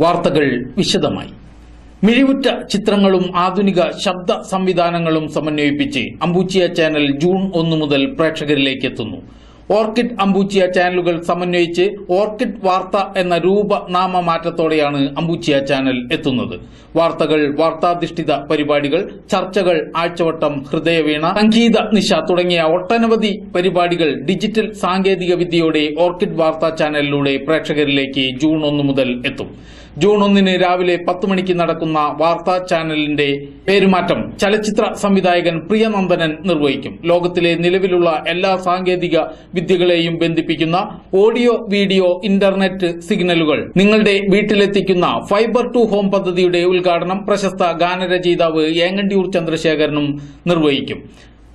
വാർത്തകൾ വിശദമായി. മിഴിവുറ്റ ചിത്രങ്ങളും ആധുനിക ശബ്ദ സംവിധാനങ്ങളും സമന്വയിപ്പിച്ച് അംബൂച്ചിയ ചാനൽ ജൂൺ 1 മുതൽ പ്രേക്ഷകരിലേക്ക് എത്തുന്നു. ഓർക്കിഡ് അംബൂച്ചിയ ചാനലുകൾ സമന്വയിച്ച് ഓർക്കിഡ് വാർത്ത എന്ന രൂപനാമമാറ്റത്തോടെയാണ് അംബൂച്ചിയ ചാനൽ എത്തുന്നത്. വാർത്തകൾ, വാർത്താധിഷ്ഠിത പരിപാടികൾ, ചർച്ചകൾ, ആഴ്ചവട്ടം, ഹൃദയവീണ, സംഗീത നിശ തുടങ്ങിയ ഒട്ടനവധി പരിപാടികൾ ഡിജിറ്റൽ സാങ്കേതിക വിദ്യയോടെ ഓർക്കിഡ് വാർത്താ ചാനലിലൂടെ പ്രേക്ഷകരിലേക്ക് ജൂൺ 1 മുതൽ എത്തും. ജൂൺ 1 രാവിലെ 10 മണിക്ക് നടക്കുന്ന വാർത്താ ചാനലിന്റെ പേരുമാറ്റം ചലച്ചിത്ര സംവിധായകൻ പ്രിയനന്ദനൻ നിർവഹിക്കും. ലോകത്തിലെ നിലവിലുള്ള എല്ലാ സാങ്കേതിക വിദ്യകളെയും ബന്ധിപ്പിക്കുന്ന ഓഡിയോ, വീഡിയോ, ഇന്റർനെറ്റ് സിഗ്നലുകൾ നിങ്ങളുടെ വീട്ടിലെത്തിക്കുന്ന ഫൈബർ ടു ഹോം പദ്ധതിയുടെ ഉദ്ഘാടനം പ്രശസ്ത ഗാനരചയിതാവ് ഏങ്ങണ്ടിയൂർ ചന്ദ്രശേഖരനും നിർവഹിക്കും.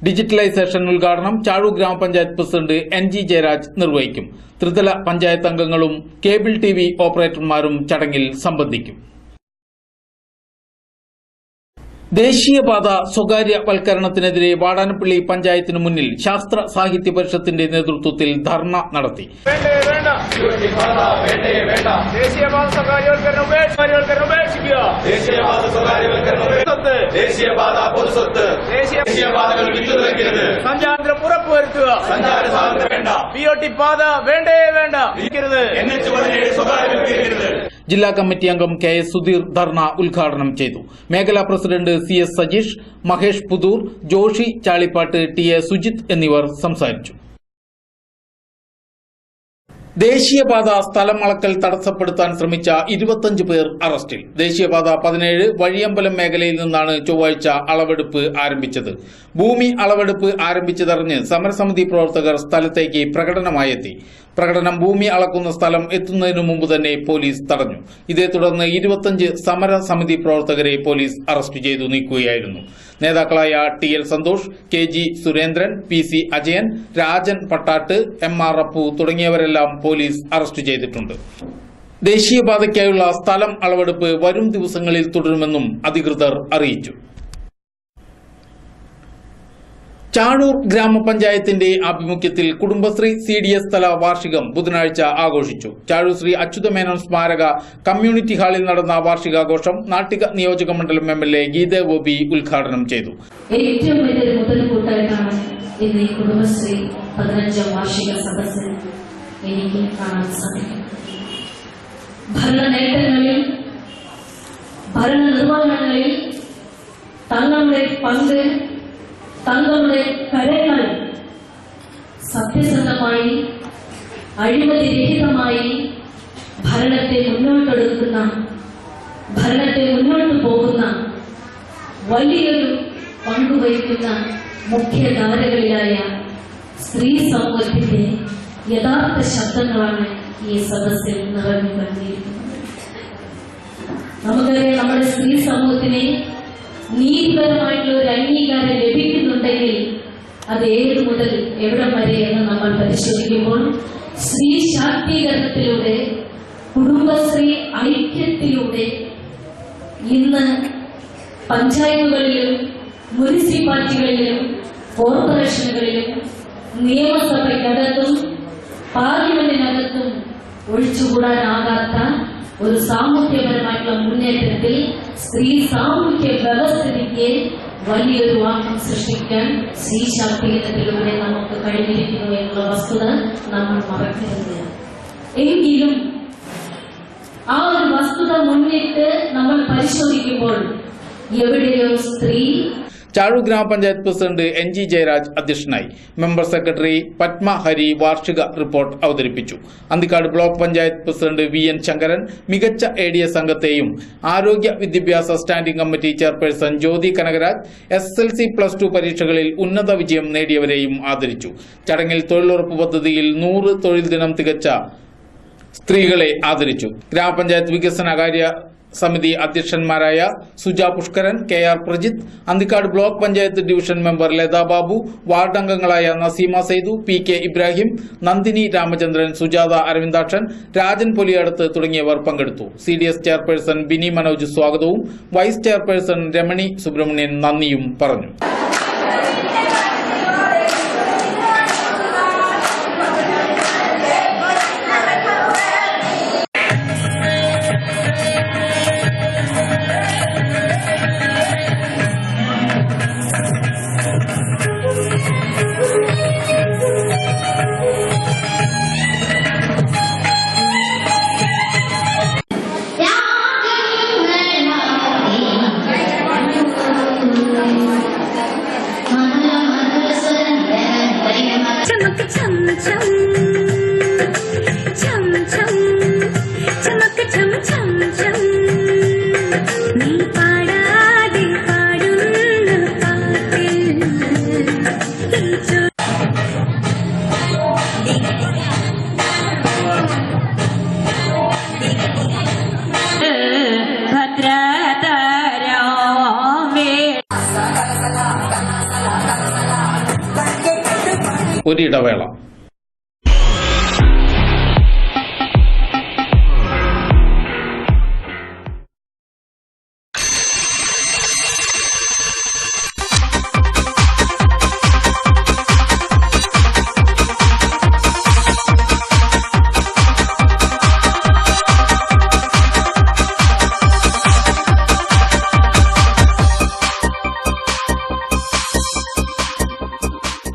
ഡിജിറ്റലൈസേഷൻ ഉദ്ഘാടനം ചാഴൂർ ഗ്രാമപഞ്ചായത്ത് പ്രസിഡന്റ് NG ജയരാജ് നിർവഹിക്കും. ത്രിതല പഞ്ചായത്ത് അംഗങ്ങളും കേബിൾ TV ഓപ്പറേറ്റർമാരും ചടങ്ങിൽ സംബന്ധിക്കും. ദേശീയപാത സ്വകാര്യവൽക്കരണത്തിനെതിരെ വാടാനപ്പള്ളി പഞ്ചായത്തിന് മുന്നിൽ ശാസ്ത്ര സാഹിത്യ പരിഷത്തിന്റെ നേതൃത്വത്തിൽ ധർണ നടത്തി. ജില്ലാ കമ്മിറ്റി അംഗം KS സുധീർ ധർണ ഉദ്ഘാടനം ചെയ്തു. മേഖലാ president CS Sajeesh, Mahesh Puthur, Joshi Chalippattu, TA Sujith എന്നിവർ സംസാരിച്ചു. ദേശീയപാത സ്ഥലം അളക്കൽ തടസ്സപ്പെടുത്താൻ ശ്രമിച്ച 25 പേർ അറസ്റ്റിൽ. ദേശീയപാത 17 വഴിയമ്പലം മേഖലയിൽ നിന്നാണ് ചൊവ്വാഴ്ച അളവെടുപ്പ് ആരംഭിച്ചത്. ഭൂമി അളവെടുപ്പ് ആരംഭിച്ചതറിഞ്ഞ് സമരസമിതി പ്രവർത്തകർ സ്ഥലത്തേക്ക് പ്രകടനമായെത്തി. പ്രകടനം ഭൂമി അളക്കുന്ന സ്ഥലം എത്തുന്നതിനു മുമ്പ് തന്നെ പോലീസ് തടഞ്ഞു. ഇതേ തുടർന്ന് 25 സമരസമിതി പ്രവർത്തകരെ പോലീസ് അറസ്റ്റ് ചെയ്തു നീക്കുകയായിരുന്നു. നേതാക്കളായ TL Santhosh, KG Surendran, PC Ajayan, Rajan Pattatt, MR Appu തുടങ്ങിയവരെല്ലാം പോലീസ് അറസ്റ്റ് ചെയ്തിട്ടുണ്ട്. ദേശീയപാതയ്ക്കായുള്ള സ്ഥലം അളവെടുപ്പ് വരും ദിവസങ്ങളിൽ തുടരുമെന്നും അധികൃതർ അറിയിച്ചു. ചാഴൂർ ഗ്രാമപഞ്ചായത്തിന്റെ ആഭിമുഖ്യത്തിൽ കുടുംബശ്രീ CDS തല വാർഷികം ബുധനാഴ്ച ആഘോഷിച്ചു. ചാഴൂർ ശ്രീ അച്യുതമേനോൻ സ്മാരക കമ്മ്യൂണിറ്റി ഹാളിൽ നടന്ന വാർഷികാഘോഷം നാട്ടിക നിയോജക മണ്ഡലം MLA ഗീത ഗോപി ഉദ്ഘാടനം ചെയ്തു. ഏറ്റവും വലിയൊരു മുതൽക്കൂട്ടായിട്ടാണ് ഇന്ന് ഈ കുടുംബശ്രീ 15ാം വാർഷിക സദസ്സിൽ എനിക്ക് കാണാൻ സാധിക്കും. ഭരണ നേട്ടങ്ങളിൽ, ഭരണ നിർവഹണങ്ങളിൽ തങ്ങളുടെ പങ്ക്, തങ്ങളുടെ കരങ്ങൾ സത്യസന്ധമായി, അഴിമതിരഹിതമായി ഭരണത്തെ മുന്നോട്ടെടുക്കുന്ന, ഭരണത്തെ മുന്നോട്ട് പോകുന്ന വലിയൊരു പങ്കുവഹിക്കുന്ന മുഖ്യധാരകളിലായ സ്ത്രീ സമൂഹത്തിന്റെ യഥാർത്ഥ ശബ്ദങ്ങളാണ് ഈ സദസ്സിൽ നിറഞ്ഞു കഴിഞ്ഞിരിക്കുന്നത്. നമുക്കറിയാം, നമ്മുടെ സ്ത്രീ സമൂഹത്തിന് നീതിപരമായിട്ടുള്ള ഒരു അംഗീകാരം ലഭിക്കുന്നുണ്ടെങ്കിൽ അത് ഏത് മുതൽ എവിടം വരെ എന്ന് നമ്മൾ പരിശോധിക്കുമ്പോൾ സ്ത്രീ ശാക്തീകരണത്തിലൂടെ, കുടുംബശ്രീ ഐക്യത്തിലൂടെ ഇന്ന് പഞ്ചായത്തുകളിലും മുനിസിപ്പാലിറ്റികളിലും കോർപ്പറേഷനുകളിലും നിയമസഭയ്ക്കകത്തും പാർലമെന്റിനകത്തും ഒഴിച്ചുകൂടാനാകാത്ത ഒരു സാമൂഹ്യപരമായിട്ടുള്ള മുന്നേറ്റത്തിൽ സ്ത്രീ സാമൂഹ്യ വ്യവസ്ഥിതിക്ക് വലിയൊരു വാക്യം സൃഷ്ടിക്കാൻ സ്ത്രീ ശാക്തീകരണത്തിലൂടെ നമുക്ക് കഴിഞ്ഞിരിക്കുന്നു എന്നുള്ള വസ്തുത നമ്മൾ മറക്കരുത്. എങ്കിലും ആ ഒരു വസ്തുത മുന്നിട്ട് നമ്മൾ പരിശോധിക്കുമ്പോൾ എവിടെയോ സ്ത്രീ. ചാഴൂർ ഗ്രാമപഞ്ചായത്ത് പ്രസിഡന്റ് NG ജയരാജ് അധ്യക്ഷനായി. മെമ്പർ സെക്രട്ടറി പത്മ ഹരി വാർഷിക റിപ്പോർട്ട് അവതരിപ്പിച്ചു. Anthikkad block panchayat president VN Sankaran മികച്ച ADS അംഗത്തെയും ആരോഗ്യ വിദ്യാഭ്യാസ standing committee chairperson Jyothi Kanakaraj SSLC+2 പരീക്ഷകളിൽ ഉന്നത വിജയം നേടിയവരെയും ആദരിച്ചു. ചടങ്ങിൽ തൊഴിലുറപ്പ് പദ്ധതിയിൽ 100 തൊഴിൽ ദിനം തികച്ച സ്ത്രീകളെ ആദരിച്ചു. ഗ്രാമപഞ്ചായത്ത് വികസനകാര്യ സമിതി അധ്യക്ഷന്മാരായ Suja Pushkaran, KR Prajith, Anthikad block panchayat division member Latha Babu, ward അംഗങ്ങളായ നസീമ സൈദു, PK ഇബ്രാഹിം, നന്ദിനി രാമചന്ദ്രൻ, സുജാത അരവിന്ദാക്ഷൻ, രാജൻ പൊലിയടത്ത് തുടങ്ങിയവർ പങ്കെടുത്തു. CDS ചെയർപേഴ്സൺ ബിനി മനോജ് സ്വാഗതവും വൈസ് ചെയർപേഴ്സൺ രമണി സുബ്രഹ്മണ്യൻ നന്ദിയും പറഞ്ഞു. ഒരിടവേള.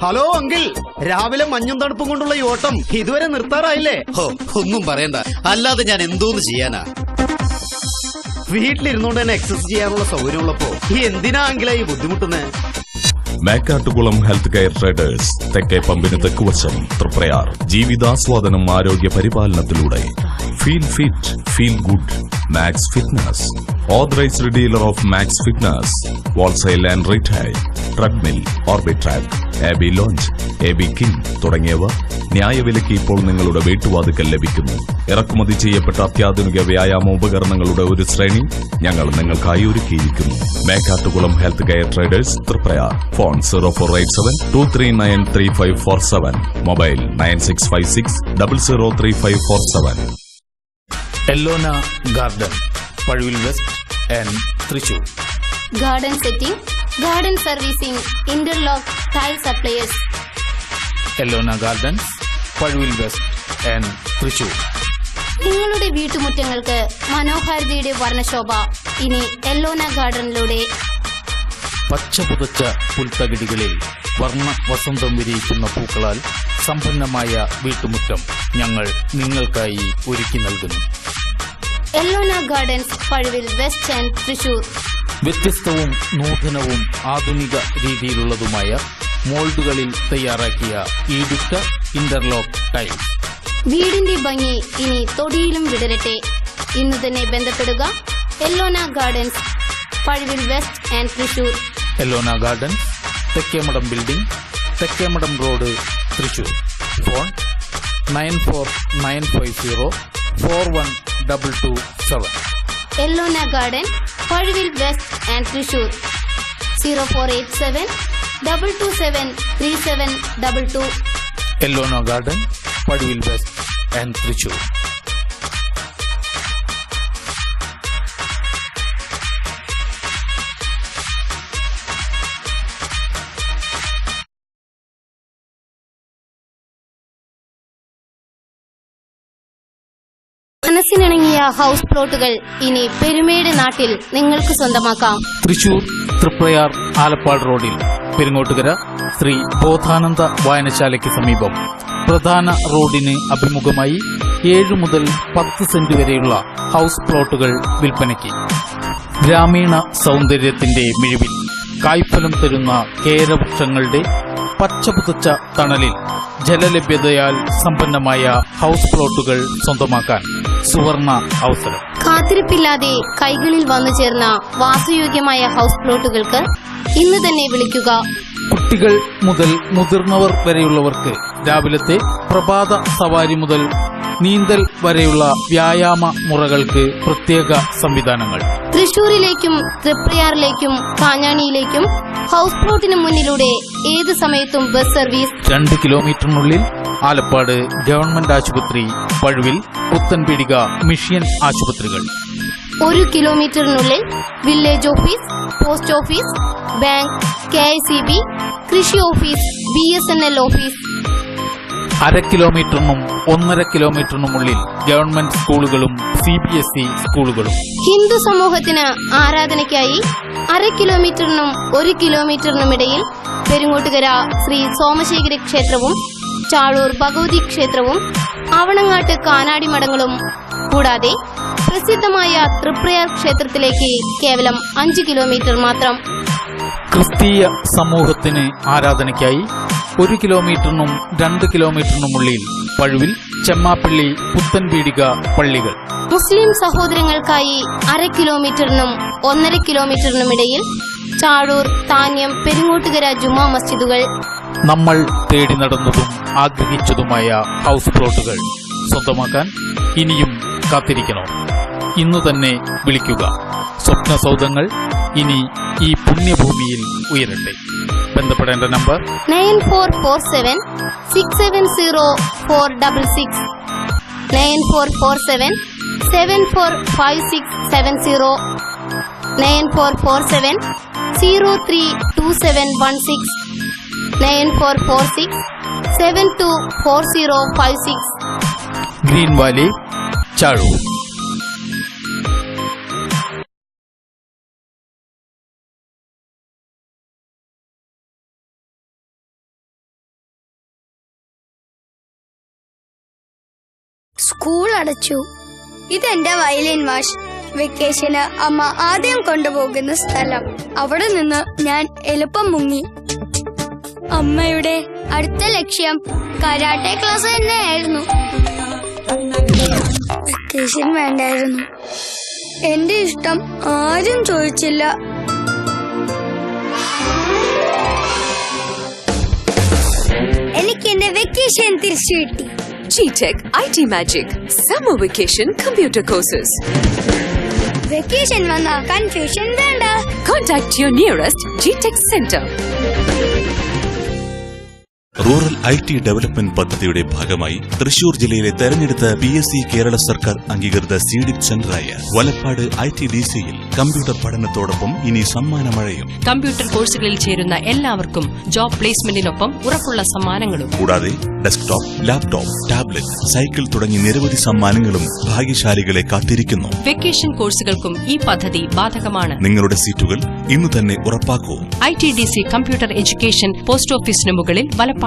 ഹലോ അങ്കിൾ, രാവിലെ മഞ്ഞും തണുപ്പും കൊണ്ടുള്ള ഈ ഓട്ടം ഇതുവരെ നിർത്താറായില്ലേ? ഒന്നും പറയണ്ട, അല്ലാതെ ഞാൻ എന്തോന്ന് ചെയ്യാനാ? വീട്ടിലിരുന്നോണ്ട് തന്നെ എക്സസൈസ് ചെയ്യാനുള്ള സൗകര്യമുള്ളപ്പോ എന്തിനാ അങ്കിളെ ഈ ബുദ്ധിമുട്ടുന്നേ? മേക്കാട്ടുകുളം ഹെൽത്ത് കെയർ ട്രേഡേഴ്സ്, തെക്കേ പമ്പിന് തെക്കുവശം, തൃപ്രയാർ. ജീവിതാസ്വാദനം ആരോഗ്യ പരിപാലനത്തിലൂടെ. Feel fit, feel good. Max Fitness, authorised dealer of Max Fitness, wholesale and retail. Treadmill, orbitrack, ab lounge, ab king തുടങ്ങിയവ ന്യായവിലയ്ക്ക് ഇപ്പോൾ നിങ്ങളുടെ വീട്ടുവാതിക്കൽ ലഭിക്കുന്നു. ഇറക്കുമതി ചെയ്യപ്പെട്ട അത്യാധുനിക വ്യായാമ ഉപകരണങ്ങളുടെ ഒരു ശ്രേണി ഞങ്ങൾ നിങ്ങൾക്കായി ഒരുക്കിയിരിക്കുന്നു. Mekkattukulam health care traders, Triprayar. Phone 0487239347. Mobile 9656003547. Ellona garden, Pazhuvil west and Thrissur. Garden setting, garden servicing, interlock, tile suppliers. Ellona gardens, Pazhuvil west and Thrissur. നിങ്ങളുടെ വീട്ടുമുറ്റങ്ങൾക്ക് മനോഹാരിതയുടെ വർണ്ണശോഭ ഇനി എല്ലോന ഗാർഡനിലൂടെ. പച്ച പുതച്ച പുൽത്തകിടികളിൽ വർണ്ണ വസന്തം വിരിയിക്കുന്ന പൂക്കളാൽ സമ്പന്നമായ വീട്ടുമുറ്റം ഞങ്ങൾ നിങ്ങൾക്കായി ഒരുക്കി നൽകുന്നു. Ellona gardens, Pazhuvil west and Thrissur. വ്യത്യസ്തവും നൂതനവും ആധുനിക രീതിയിലുള്ളതുമായ മോൾഡുകളിൽ തയ്യാറാക്കിയ ഈടുറ്റ ഇന്റർലോക്ക് ടൈൽസ്. വീടിന്റെ ഭംഗി ഇനി തൊടിയിലും വിടരട്ടെ. ഇന്നു തന്നെ ബന്ധപ്പെടുക. Ellona gardens, Pazhuvil west and Thrissur. Ellona gardens, Thekkemadom building, Thekkemadom road, Thrissur. Phone 9495041227. Ellona garden, Pazhuvil west and Thrissur. 0487227372. Ellona garden, Pazhuvil west and Thrissur. മനസ്സിനിണങ്ങിയ ഹൗസ് പ്ലോട്ടുകൾ ഇനി പെരുമേട് നാട്ടിൽ നിങ്ങൾക്ക് സ്വന്തമാക്കാം. തൃശൂർ തൃപ്രയാർ ആലപ്പാട് റോഡിൽ പെരിങ്ങോട്ടുകര ശ്രീ ബോധാനന്ദ വായനശാലയ്ക്ക് സമീപം പ്രധാന റോഡിന് അഭിമുഖമായി 7 മുതൽ 10 സെന്റ് വരെയുള്ള ഹൗസ് പ്ലോട്ടുകൾ വിൽപ്പനയ്ക്ക്. ഗ്രാമീണ സൗന്ദര്യത്തിന്റെ മിഴിവിൽ കായ്ഫലം തരുന്ന കേരവൃക്ഷങ്ങളുടെ പച്ചപുതച്ച തണലിൽ ജലലഭ്യതയാൽ സമ്പന്നമായ ഹൗസ് പ്ലോട്ടുകൾ സ്വന്തമാക്കാൻ സുവർണ അവസരം. കാത്തിരിപ്പില്ലാതെ കൈകളിൽ വന്നു ചേർന്ന വാസയോഗ്യമായ ഹൗസ് പ്ലോട്ടുകൾക്ക് ഇന്ന് തന്നെ വിളിക്കുക. കുട്ടികൾ മുതൽ മുതിർന്നവർ വരെയുള്ളവർക്ക് രാവിലത്തെ പ്രഭാത സവാരി മുതൽ നീന്തൽ വരെയുള്ള വ്യായാമ മുറകൾക്ക് പ്രത്യേക സംവിധാനങ്ങൾ. തൃശൂരിലേക്കും തൃപ്രയാറിലേക്കും കാഞ്ഞാണിയിലേക്കും ഹൗസ് പ്ലോട്ടിന് മുന്നിലൂടെ ഏത് സമയത്തും ബസ് സർവീസ്. 2 കിലോമീറ്ററിനുള്ളിൽ ആലപ്പാട് ഗവൺമെന്റ് ആശുപത്രി, പഴുവിൽ പുത്തൻപീടിക മിഷ്യൻ ആശുപത്രികൾ. 1 കിലോമീറ്ററിനുള്ളിൽ village office, post office, bank, KICB, കൃഷി ഓഫീസ്, BSNL ഓഫീസ്. 1/2 കിലോമീറ്ററിനും 1.5 കിലോമീറ്ററിനുമുള്ളിൽ ഗവൺമെന്റ് സ്കൂളുകളും CBSE സ്കൂളുകളും. ഹിന്ദു സമൂഹത്തിന് ആരാധനയ്ക്കായി 1/2 കിലോമീറ്ററിനും 1 കിലോമീറ്ററിനുമിടയിൽ പെരുങ്ങോട്ടുകര ശ്രീ സോമശേഖര ക്ഷേത്രവും ചാളൂർ ഭഗവതി ക്ഷേത്രവും ആവണങ്ങാട്ട് കാനാടി മഠങ്ങളും കൂടാതെ പ്രസിദ്ധമായ തൃപ്രയാർ ക്ഷേത്രത്തിലേക്ക് കേവലം 5 കിലോമീറ്റർ മാത്രം. ക്രിസ്തീയ സമൂഹത്തിന് ആരാധനയ്ക്കായി 1 കിലോമീറ്ററിനും 2 കിലോമീറ്ററിനുമുള്ളിൽ പഴുവിൽ ചെമ്മാപ്പള്ളി പുത്തൻപീടിക പള്ളികൾ. മുസ്ലിം സഹോദരങ്ങൾക്കായി 1/2 കിലോമീറ്ററിനും 1.5 കിലോമീറ്ററിനുമിടയിൽ ചാഴൂർ, താന്യം, പെരിങ്ങോട്ടുകര ജുമാ മസ്ജിദുകൾ. നമ്മൾ തേടി നടന്നതും ആഗ്രഹിച്ചതുമായ ഹൗസ് പ്ലോട്ടുകൾ സ്വന്തമാക്കാൻ ഇനിയും കാത്തിരിക്കണോ? ഇന്നു തന്നെ വിളിക്കുക. സ്വപ്ന സൗധങ്ങൾ ഇനി ഈ പുണ്യഭൂമിയിൽ ഉയരട്ടെ. ബന്ധപ്പെടേണ്ട number 9447 670466 9447 745670 9447 032716 9446 724056 Green Valley, Charu. School അടച്ചു. ഇതെന്റെ വയലിൻ വാഷ്. വെക്കേഷന് അമ്മ ആദ്യം കൊണ്ടുപോകുന്ന സ്ഥലം. അവിടെ നിന്ന് ഞാൻ എളുപ്പം മുങ്ങി. അമ്മയുടെ അടുത്ത ലക്ഷ്യം കരാട്ടെ ക്ലാസ് തന്നെയായിരുന്നു. വെക്കേഷൻ വേണ്ടായിരുന്നു. എന്റെ ഇഷ്ടം ആരും ചോദിച്ചില്ല. എനിക്ക് എന്റെ വെക്കേഷൻ തിരിച്ചു കിട്ടി. GTech IT Magic Summer Vacation Computer Courses. Vacation വന്ന കൺഫ്യൂഷൻ വേണ്ട. Contact your nearest GTech Center. Rural IT development പദ്ധതിയുടെ ഭാഗമായി തൃശൂർ ജില്ലയിലെ തെരഞ്ഞെടുത്ത PSC കേരള സർക്കാർ അംഗീകൃത സീഡിഡ് സെന്ററായ വലപ്പാട് ITDCയിൽ കമ്പ്യൂട്ടർ പഠനത്തോടൊപ്പം ഇനി സമ്മാനമഴയും. കമ്പ്യൂട്ടർ കോഴ്സുകളിൽ ചേരുന്ന എല്ലാവർക്കും ജോബ് പ്ലേസ്മെന്റിനൊപ്പം ഉറപ്പുള്ള സമ്മാനങ്ങളും. കൂടാതെ ഡെസ്ക്ടോപ്പ്, ലാപ്ടോപ്പ്, ടാബ്ലറ്റ്, സൈക്കിൾ തുടങ്ങി നിരവധി സമ്മാനങ്ങളും ഭാഗ്യശാലികളെ കാത്തിരിക്കുന്നു. വെക്കേഷൻ കോഴ്സുകൾക്കും ഈ പദ്ധതി ബാധകമാണ്. നിങ്ങളുടെ സീറ്റുകൾ ഇന്നു തന്നെ ഉറപ്പാക്കൂ. ITDC കമ്പ്യൂട്ടർ എഡ്യൂക്കേഷൻ പോസ്റ്റ് ഓഫീസിന് മുകളിൽ വലപ്പാട്.